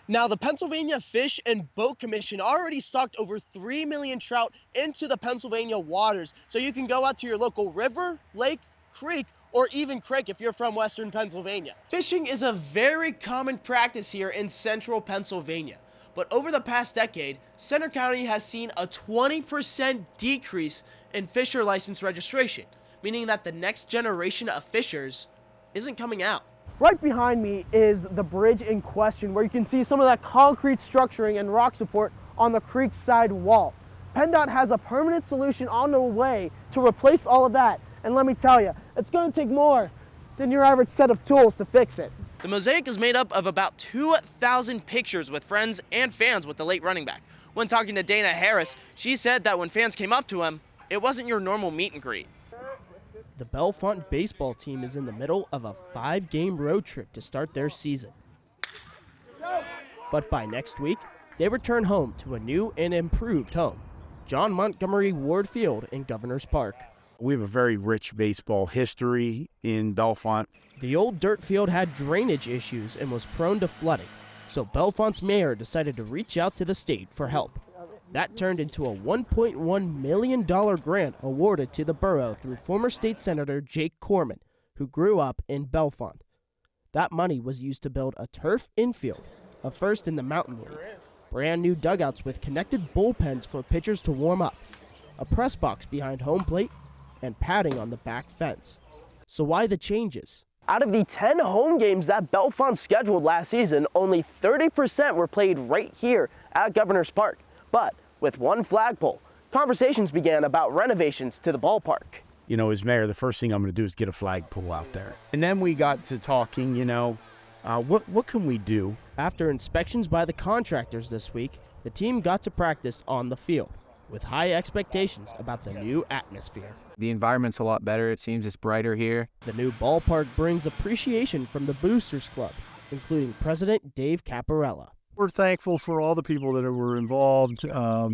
Now, the Pennsylvania Fish and Boat Commission already stocked over 3 million trout into the Pennsylvania waters. So you can go out to your local river, lake, creek, or even creek if you're from Western Pennsylvania. Fishing is a very common practice here in central Pennsylvania. But over the past decade, Center County has seen a 20% decrease in fisher license registration, meaning that the next generation of fishers isn't coming out. Right behind me is the bridge in question, where you can see some of that concrete structuring and rock support on the creek side wall. PennDOT has a permanent solution on the way to replace all of that. And let me tell you, it's going to take more than your average set of tools to fix it. The mosaic is made up of about 2,000 pictures with friends and fans with the late running back. When talking to Dana Harris, she said that when fans came up to him, it wasn't your normal meet and greet. The Bellefonte baseball team is in the middle of a 5-game road trip to start their season. But by next week, they return home to a new and improved home, John Montgomery Ward Field in Governor's Park. We have a very rich baseball history in Bellefonte. The old dirt field had drainage issues and was prone to flooding, so Bellefonte's mayor decided to reach out to the state for help. That turned into a $1.1 million grant awarded to the borough through former state senator Jake Corman, who grew up in Bellefonte. That money was used to build a turf infield, a first in the Mountain League, brand new dugouts with connected bullpens for pitchers to warm up, a press box behind home plate, and padding on the back fence. So why the changes? Out of the 10 home games that Bellefonte scheduled last season, only 30% were played right here at Governor's Park. But with one flagpole, conversations began about renovations to the ballpark. You know, as mayor, the first thing I'm going to do is get a flagpole out there. And then we got to talking, what can we do? After inspections by the contractors this week, the team got to practice on the field, with high expectations about the new atmosphere. The environment's a lot better. It seems it's brighter here. The new ballpark brings appreciation from the Boosters Club, including President Dave Caparella. We're thankful for all the people that were involved,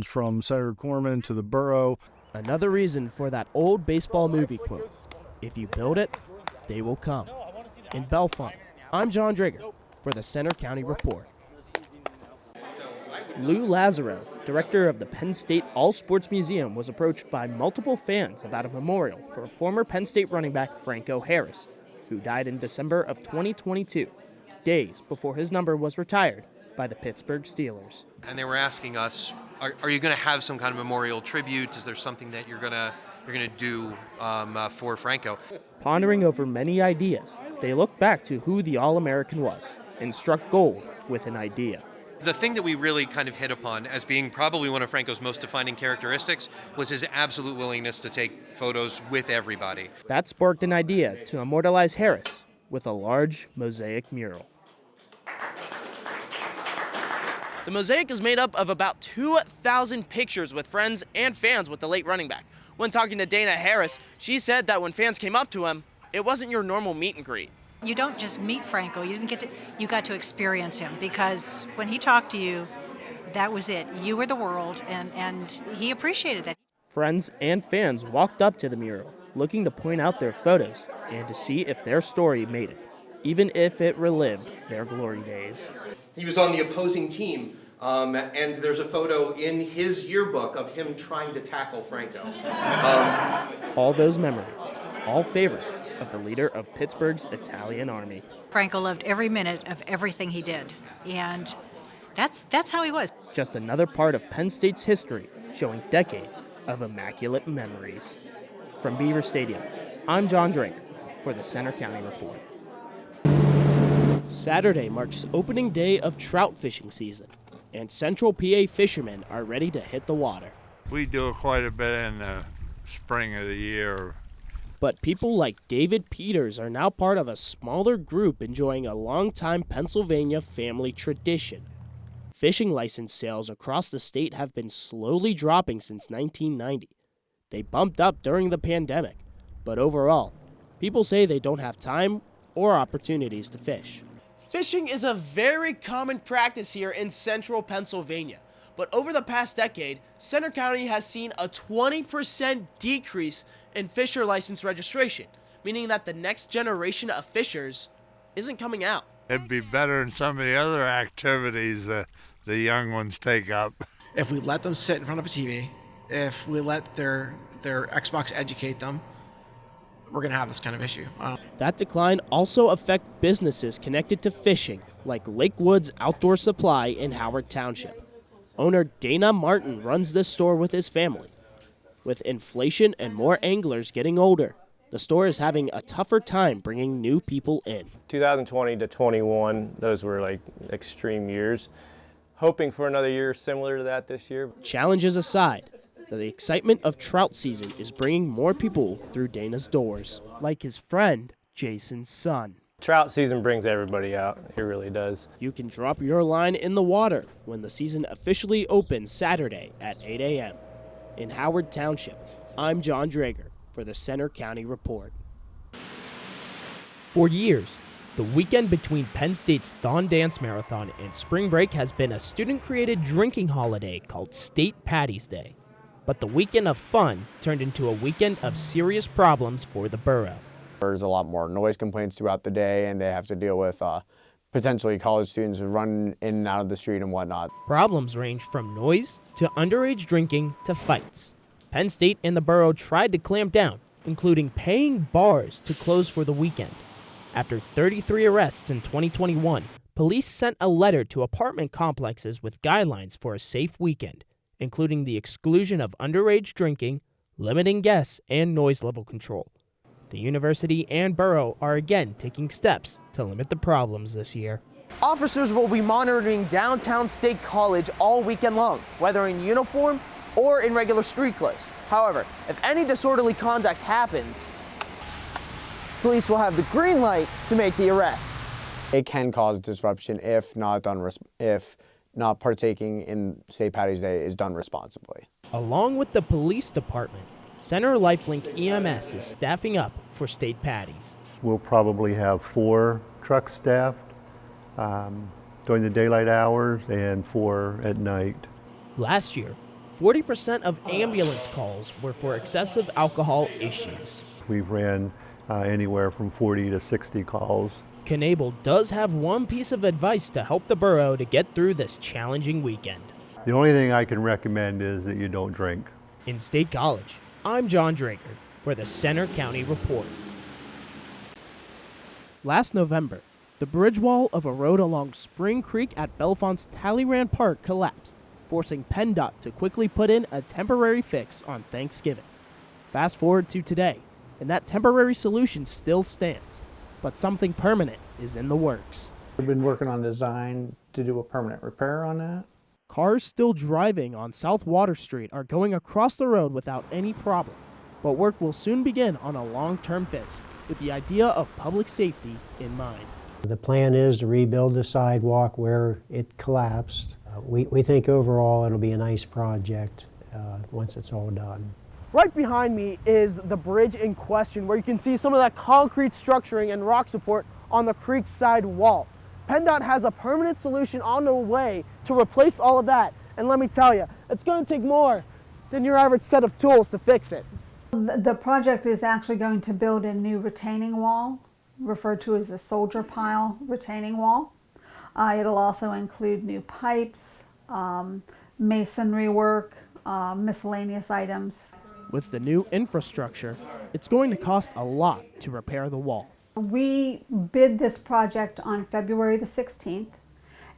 from Senator Corman to the borough. Another reason for that old baseball movie quote, "If you build it, they will come." In Bellefonte, I'm Jon Draeger for the Center County Report. Lou Lazaro, director of the Penn State All Sports Museum, was approached by multiple fans about a memorial for former Penn State running back Franco Harris, who died in December of 2022, days before his number was retired by the Pittsburgh Steelers. And they were asking us, are you going to have some kind of memorial tribute? Is there something that you're going to do for Franco? Pondering over many ideas, they looked back to who the All-American was and struck gold with an idea. The thing that we really kind of hit upon as being probably one of Franco's most defining characteristics was his absolute willingness to take photos with everybody. That sparked an idea to immortalize Harris with a large mosaic mural. The mosaic is made up of about 2,000 pictures with friends and fans with the late running back. When talking to Dana Harris, she said that when fans came up to him, it wasn't your normal meet and greet. You don't just meet Franco, you got to experience him, because when he talked to you, that was it. You were the world, and he appreciated that. Friends and fans walked up to the mural, looking to point out their photos and to see if their story made it, even if it relived their glory days. He was on the opposing team, and there's a photo in his yearbook of him trying to tackle Franco. All those memories, all favorites of the leader of Pittsburgh's Italian army. Franco loved every minute of everything he did, and that's how he was. Just another part of Penn State's history, showing decades of immaculate memories. From Beaver Stadium, I'm Jon Draeger for the Center County Report. Saturday marks opening day of trout fishing season, and Central PA fishermen are ready to hit the water. We do it quite a bit in the spring of the year. But people like David Peters are now part of a smaller group enjoying a longtime Pennsylvania family tradition. Fishing license sales across the state have been slowly dropping since 1990. They bumped up during the pandemic, but overall, people say they don't have time or opportunities to fish. Fishing is a very common practice here in central Pennsylvania. But over the past decade, Center County has seen a 20% decrease in fisher license registration, meaning that the next generation of fishers isn't coming out. It'd be better than some of the other activities the young ones take up. If we let them sit in front of a TV, if we let their Xbox educate them, we're going to have this kind of issue. That decline also affects businesses connected to fishing, like Lake Woods Outdoor Supply in Howard Township. Owner Dana Martin runs this store with his family. With inflation and more anglers getting older, the store is having a tougher time bringing new people in. 2020 to 21, those were like extreme years. Hoping for another year similar to that this year. Challenges aside, the excitement of trout season is bringing more people through Dana's doors, like his friend Jason's son. Trout season brings everybody out, it really does. You can drop your line in the water when the season officially opens Saturday at 8 a.m. In Howard Township, I'm Jon Draeger for the Center County Report. For years, the weekend between Penn State's Thon Dance Marathon and spring break has been a student-created drinking holiday called State Patty's Day. But the weekend of fun turned into a weekend of serious problems for the borough. There's a lot more noise complaints throughout the day, and they have to deal with potentially college students running in and out of the street and whatnot. Problems range from noise to underage drinking to fights. Penn State and the borough tried to clamp down, including paying bars to close for the weekend. After 33 arrests in 2021, police sent a letter to apartment complexes with guidelines for a safe weekend, including the exclusion of underage drinking, limiting guests, and noise level control. The university and borough are again taking steps to limit the problems this year. Officers will be monitoring downtown State College all weekend long, whether in uniform or in regular street clothes. However, if any disorderly conduct happens, police will have the green light to make the arrest. It can cause disruption if not partaking in St. Patty's Day is done responsibly. Along with the police department, Center Lifelink EMS is staffing up for State Patties. We'll probably have 4 trucks staffed during the daylight hours and 4 at night. Last year, 40% of ambulance calls were for excessive alcohol issues. We've ran anywhere from 40 to 60 calls. Knable does have one piece of advice to help the borough to get through this challenging weekend. The only thing I can recommend is that you don't drink. In State College, I'm Jon Draeger for the Center County Report. Last November, the bridge wall of a road along Spring Creek at Bellefonte's Talleyrand Park collapsed, forcing PennDOT to quickly put in a temporary fix on Thanksgiving. Fast forward to today, and that temporary solution still stands, but something permanent is in the works. We've been working on design to do a permanent repair on that. Cars still driving on South Water Street are going across the road without any problem, but work will soon begin on a long-term fix with the idea of public safety in mind. The plan is to rebuild the sidewalk where it collapsed. We think overall it'll be a nice project once it's all done. Right behind me is the bridge in question, where you can see some of that concrete structuring and rock support on the creek side wall. PennDOT has a permanent solution on the way to replace all of that. And let me tell you, it's going to take more than your average set of tools to fix it. The project is actually going to build a new retaining wall, referred to as a soldier pile retaining wall. It'll also include new pipes, masonry work, miscellaneous items. With the new infrastructure, it's going to cost a lot to repair the wall. We bid this project on February the 16th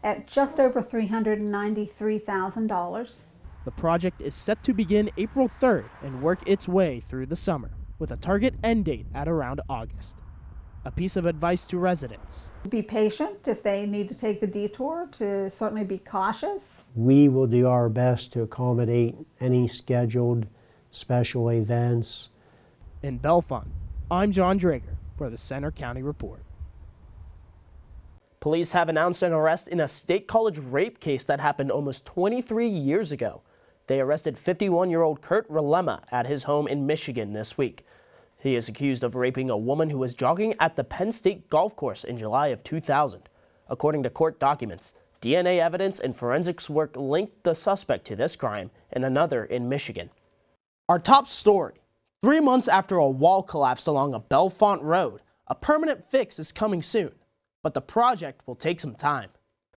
at just over $393,000. The project is set to begin April 3rd and work its way through the summer, with a target end date at around August. A piece of advice to residents: be patient if they need to take the detour, to certainly be cautious. We will do our best to accommodate any scheduled special events. In Bellefonte, I'm Jon Draeger for the Center County Report. Police have announced an arrest in a State College rape case that happened almost 23 years ago. They arrested 51-year-old Kurt Relema at his home in Michigan this week. He is accused of raping a woman who was jogging at the Penn State golf course in July of 2000. According to court documents, DNA evidence and forensics work linked the suspect to this crime and another in Michigan. Our top story: 3 months after a wall collapsed along a Bellefonte road, a permanent fix is coming soon. but the project will take some time.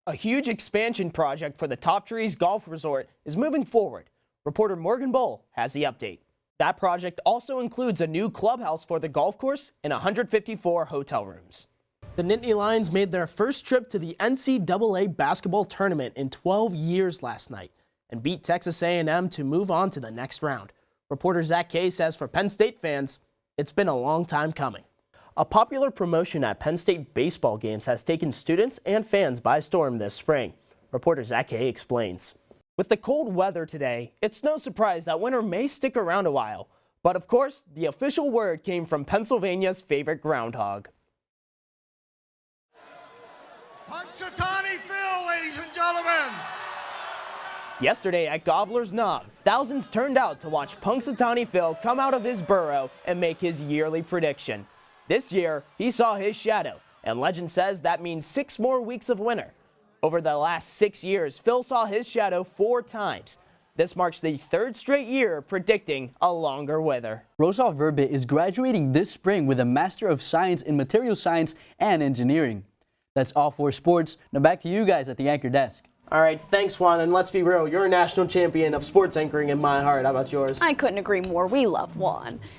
A huge expansion project for the Top Trees Golf Resort is moving forward. Reporter Morgan Bull has the update. That project also includes a new clubhouse for the golf course and 154 hotel rooms. The Nittany Lions made their first trip to the NCAA basketball tournament in 12 years last night and beat Texas A&M to move on to the next round. Reporter Zach Kay says for Penn State fans, it's been a long time coming. A popular promotion at Penn State baseball games has taken students and fans by storm this spring. Reporter Zach Kay explains. With the cold weather today, it's no surprise that winter may stick around a while. But of course, the official word came from Pennsylvania's favorite groundhog. Punxsutawney Phil, ladies and gentlemen. Yesterday at Gobbler's Knob, thousands turned out to watch Punxsutawney Phil come out of his burrow and make his yearly prediction. This year, he saw his shadow, and legend says that means 6 more weeks of winter. Over the last 6 years, Phil saw his shadow 4 times. This marks the 3rd straight year predicting a longer weather. Rosal Verbe is graduating this spring with a Master of Science in Material Science and Engineering. That's all for sports. Now back to you guys at the anchor desk. All right, thanks, Juan, and let's be real, you're a national champion of sports anchoring in my heart. How about yours? I couldn't agree more. We love Juan.